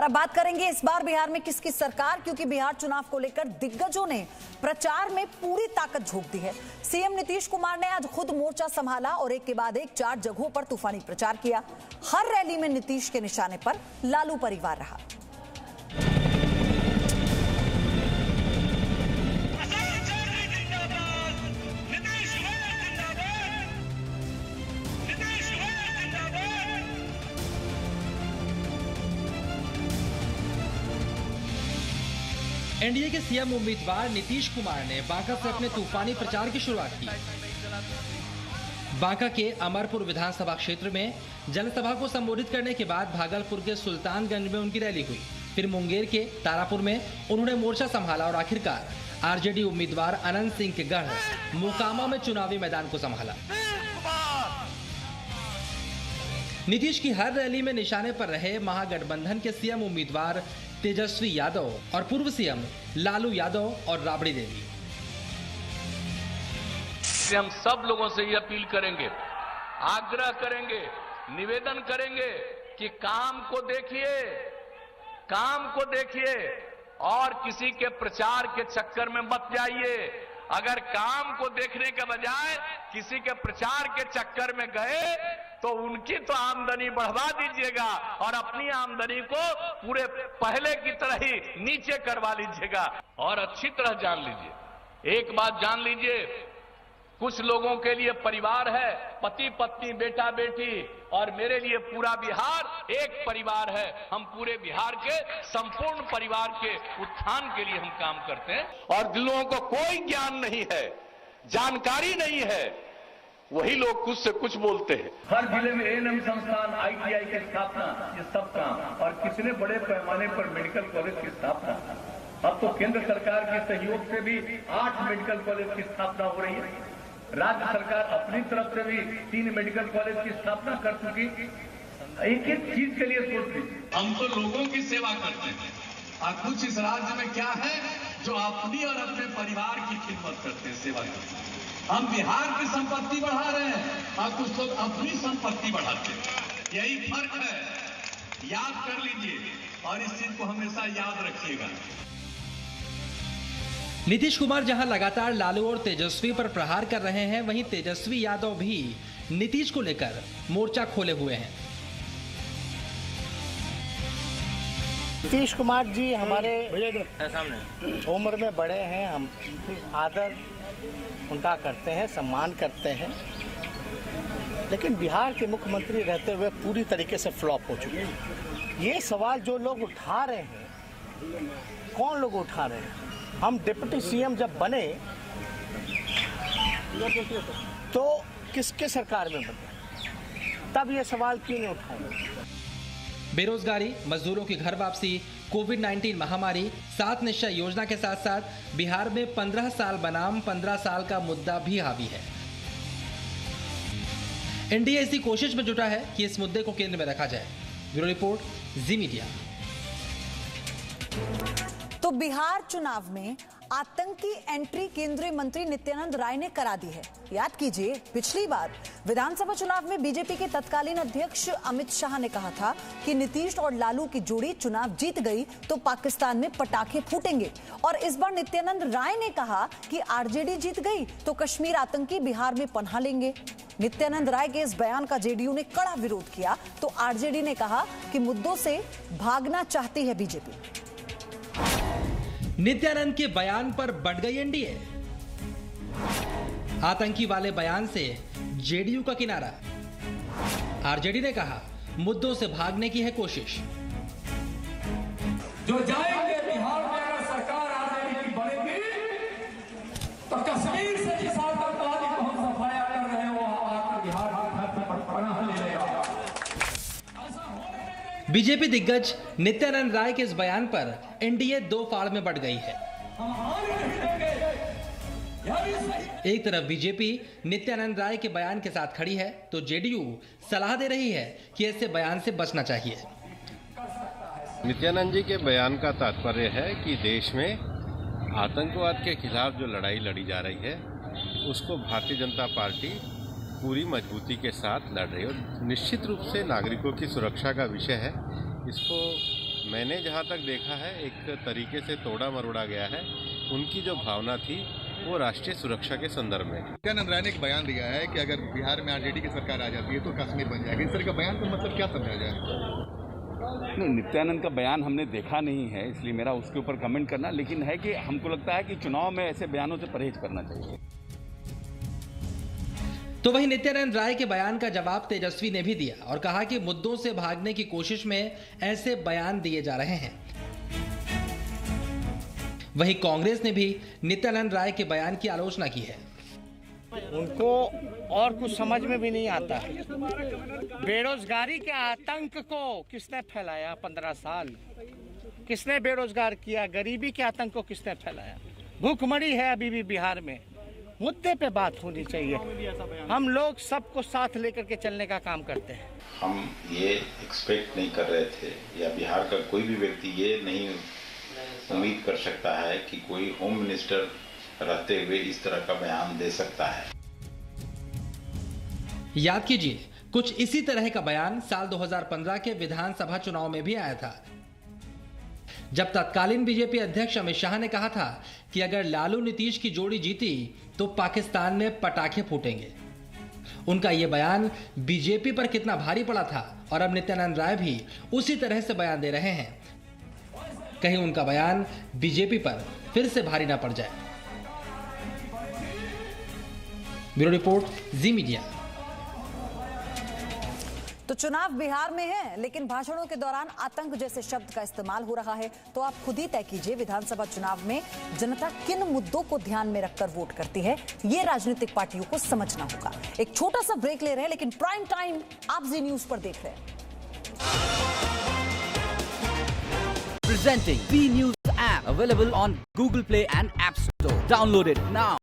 अब बात करेंगे इस बार बिहार में किसकी सरकार, क्योंकि बिहार चुनाव को लेकर दिग्गजों ने प्रचार में पूरी ताकत झोंक दी है। सीएम नीतीश कुमार ने आज खुद मोर्चा संभाला और एक के बाद एक 4 जगहों पर तूफानी प्रचार किया। हर रैली में नीतीश के निशाने पर लालू परिवार रहा। एनडीए के सीएम उम्मीदवार नीतीश कुमार ने बांका से अपने तूफानी प्रचार की शुरुआत की। बांका के अमरपुर विधानसभा क्षेत्र में जनसभा को संबोधित करने के बाद भागलपुर के सुल्तानगंज में उनकी रैली हुई। फिर मुंगेर के तारापुर में उन्होंने मोर्चा संभाला और आखिरकार आरजेडी उम्मीदवार अनंत सिंह के गढ़ मोकामा में चुनावी मैदान को संभाला। नीतीश की हर रैली में निशाने पर रहे महागठबंधन के सीएम उम्मीदवार तेजस्वी यादव और पूर्व सीएम लालू यादव और राबड़ी देवी। हम सब लोगों से ये अपील करेंगे, आग्रह करेंगे, निवेदन करेंगे कि काम को देखिए और किसी के प्रचार के चक्कर में मत जाइए। अगर काम को देखने के बजाय किसी के प्रचार के चक्कर में गए तो उनकी तो आमदनी बढ़वा दीजिएगा और अपनी आमदनी को पूरे पहले की तरह ही नीचे करवा लीजिएगा। और अच्छी तरह जान लीजिए, एक बात जान लीजिए, कुछ लोगों के लिए परिवार है, पति पत्नी बेटा बेटी, और मेरे लिए पूरा बिहार एक परिवार है। हम पूरे बिहार के संपूर्ण परिवार के उत्थान के लिए हम काम करते हैं। और जिन लोगों को कोई ज्ञान नहीं है, जानकारी नहीं है, वही लोग कुछ से कुछ बोलते हैं। हर जिले में एएनएम संस्थान, आईटीआई की स्थापना, ये सब काम, और कितने बड़े पैमाने पर मेडिकल कॉलेज की स्थापना। अब तो केंद्र सरकार के सहयोग से भी 8 मेडिकल कॉलेज की स्थापना हो रही है। राज्य सरकार अपनी तरफ से भी 3 मेडिकल कॉलेज की स्थापना कर चुकी। एक एक चीज के लिए सोच लीजिए। हम तो लोगों की सेवा करते हैं और कुछ इस राज्य में क्या है जो अपनी और अपने परिवार की खिदमत करते हैं, सेवा करते हैं। हम बिहार की संपत्ति बढ़ा रहे हैं और कुछ लोग अपनी संपत्ति बढ़ाते हैं। यही फर्क है, याद कर लीजिए और इस चीज को हमेशा याद रखिएगा। नीतीश कुमार जहां लगातार लालू और तेजस्वी पर प्रहार कर रहे हैं, वहीं तेजस्वी यादव भी नीतीश को लेकर मोर्चा खोले हुए हैं। नीतीश कुमार जी हमारे उम्र में बड़े हैं, हम आदर उनका करते हैं, सम्मान करते हैं, लेकिन बिहार के मुख्यमंत्री रहते हुए पूरी तरीके से फ्लॉप हो चुके हैं। ये सवाल जो लोग उठा रहे हैं, कौन लोग उठा रहे हैं? हम डिप्टी सीएम जब बने तो किसके सरकार में बने, तब ये सवाल क्यों नहीं उठाए? बेरोजगारी, मजदूरों की घर वापसी, कोविड-19 महामारी, 7 निश्चय योजना के साथ साथ बिहार में 15 साल बनाम 15 साल का मुद्दा भी हावी है। एनडीए इसी कोशिश में जुटा है कि इस मुद्दे को केंद्र में रखा जाए। ब्यूरो रिपोर्ट, जी मीडिया। तो बिहार चुनाव में आतंकी एंट्री केंद्रीय मंत्री नित्यानंद राय ने करा दी है। याद कीजिए, पिछली बार विधानसभा चुनाव में बीजेपी के तत्कालीन अध्यक्ष अमित शाह ने कहा था कि नीतीश और लालू की जोड़ी चुनाव जीत गई तो पाकिस्तान में पटाखे फूटेंगे। और इस बार नित्यानंद राय ने कहा कि आरजेडी जीत गई तो कश्मीर आतंकी बिहार में पनाह लेंगे। नित्यानंद राय के इस बयान का जेडीयू ने कड़ा विरोध किया तो आरजेडी ने कहा कि मुद्दों से भागना चाहती है बीजेपी। नित्यानंद के बयान पर बढ़ गई एनडीए। आतंकी वाले बयान से जेडीयू का किनारा। आरजेडी ने कहा मुद्दों से भागने की है कोशिश। जो जाएंगे बिहार में, अगर सरकार आरजेडी की बनेगी तो कश्मीर से जिस आतंकवादी को हम सफाया कर रहे हैं वो आकर बिहार में पनाह ले लेगा। बीजेपी दिग्गज नित्यानंद राय के इस बयान पर एनडीए 2 फाड़ में बढ़ गई है। एक तरफ बीजेपी नित्यानंद राय के बयान के साथ खड़ी है तो जेडीयू सलाह दे रही है कि ऐसे बयान से बचना चाहिए। नित्यानंद जी के बयान का तात्पर्य है कि देश में आतंकवाद के खिलाफ जो लड़ाई लड़ी जा रही है उसको भारतीय जनता पार्टी पूरी मजबूती के साथ लड़ रही है और निश्चित रूप से नागरिकों की सुरक्षा का विषय है। इसको मैंने जहाँ तक देखा है एक तरीके से तोड़ा मरोड़ा गया है। उनकी जो भावना थी वो राष्ट्रीय सुरक्षा के संदर्भ में। नित्यानंद राय ने एक बयान दिया है कि अगर बिहार में आरजेडी की सरकार आ जाती है तो कश्मीर बन जाएगा। इस तरह का बयान का मतलब क्या समझा जाए? नहीं, नित्यानंद का बयान हमने देखा नहीं है, इसलिए मेरा उसके ऊपर कमेंट करना, लेकिन है कि हमको लगता है कि चुनाव में ऐसे बयानों से परहेज करना चाहिए। तो वहीं नित्यानंद राय के बयान का जवाब तेजस्वी ने भी दिया और कहा कि मुद्दों से भागने की कोशिश में ऐसे बयान दिए जा रहे हैं। वहीं कांग्रेस ने भी नित्यानंद राय के बयान की आलोचना की है। उनको और कुछ समझ में भी नहीं आता है। बेरोजगारी के आतंक को किसने फैलाया? 15 साल किसने बेरोजगार किया? गरीबी के आतंक को किसने फैलाया? भूखमरी है अभी भी बिहार में। मुद्दे पे बात होनी चाहिए। हम लोग सबको साथ लेकर के चलने का काम करते हैं। हम ये एक्सपेक्ट नहीं कर रहे थे, या बिहार का कोई भी व्यक्ति ये नहीं उम्मीद कर सकता है कि कोई होम मिनिस्टर रहते हुए इस तरह का बयान दे सकता है। याद कीजिए, कुछ इसी तरह का बयान साल 2015 के विधानसभा चुनाव में भी आया था, जब तत्कालीन बीजेपी अध्यक्ष अमित शाह ने कहा था कि अगर लालू नीतीश की जोड़ी जीती तो पाकिस्तान में पटाखे फूटेंगे। उनका यह बयान बीजेपी पर कितना भारी पड़ा था और अब नित्यानंद राय भी उसी तरह से बयान दे रहे हैं। कहीं उनका बयान बीजेपी पर फिर से भारी ना पड़ जाए। ब्यूरो रिपोर्ट, जी मीडिया। तो चुनाव बिहार में है, लेकिन भाषणों के दौरान आतंक जैसे शब्द का इस्तेमाल हो रहा है। तो आप खुद ही तय कीजिए, विधानसभा चुनाव में जनता किन मुद्दों को ध्यान में रखकर वोट करती है, ये राजनीतिक पार्टियों को समझना होगा। एक छोटा सा ब्रेक ले रहे हैं, लेकिन प्राइम टाइम आप जी न्यूज पर देख रहे हैं। Presenting V News app, available on Google Play and App Store. Download it now.